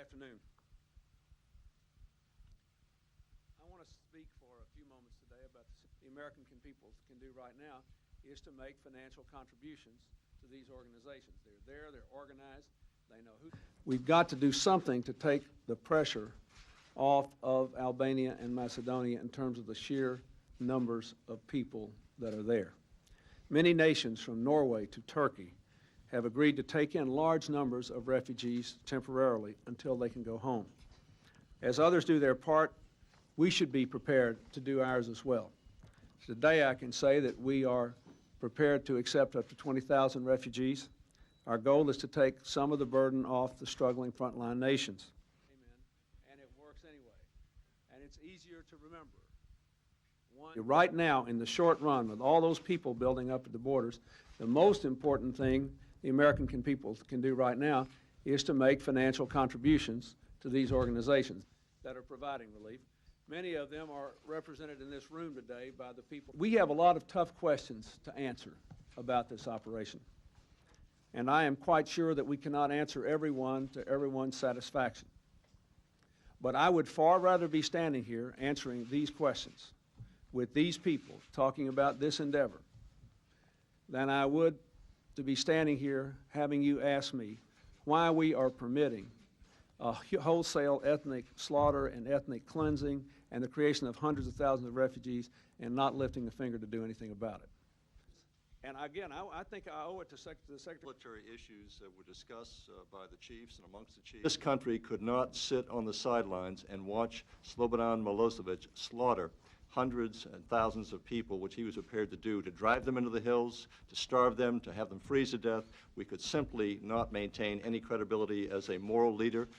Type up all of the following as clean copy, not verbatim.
afternoon. I want to speak for a few moments today about the American people can do right now is to make financial contributions to these organizations. They're there, they're organized, they know who. We've got to do something to take the pressure off of Albania and Macedonia in terms of the sheer numbers of people that are there. Many nations from Norway to Turkey have agreed to take in large numbers of refugees temporarily until they can go home. As others do their part, we should be prepared to do ours as well. Today I can say that we are prepared to accept up to 20,000 refugees. Our goal is to take some of the burden off the struggling frontline nations. Amen. And it works anyway. And it's easier to remember. Right now, in the short run, with all those people building up at the borders, the most important thing the American people can do right now is to make financial contributions to these organizations that are providing relief. Many of them are represented in this room today by the people. We have a lot of tough questions to answer about this operation. And I am quite sure that we cannot answer everyone to everyone's satisfaction. But I would far rather be standing here answering these questions with these people talking about this endeavor than I would to be standing here having you ask me why we are permitting a wholesale ethnic slaughter and ethnic cleansing and the creation of hundreds of thousands of refugees and not lifting a finger to do anything about it. And again, I think I owe it to the Secretary. Military issues were discussed by the chiefs and amongst the chiefs. This country could not sit on the sidelines and watch Slobodan Milosevic slaughter hundreds and thousands of people, which he was prepared to do, to drive them into the hills, to starve them, to have them freeze to death. We could simply not maintain any credibility as a moral leader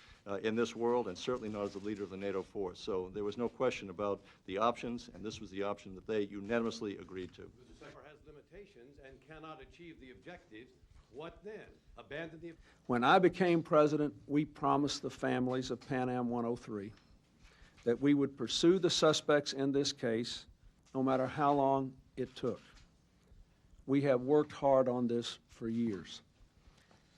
in this world, and certainly not as the leader of the NATO force. So there was no question about the options, and this was the option that they unanimously agreed to. Mr. Secretary has limitations and cannot achieve the objectives. What then? Abandon the... When I became president, we promised the families of Pan Am 103 that we would pursue the suspects in this case no matter how long it took. We have worked hard on this for years.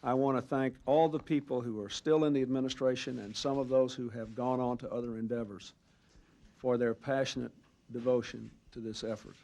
I want to thank all the people who are still in the administration and some of those who have gone on to other endeavors for their passionate devotion to this effort.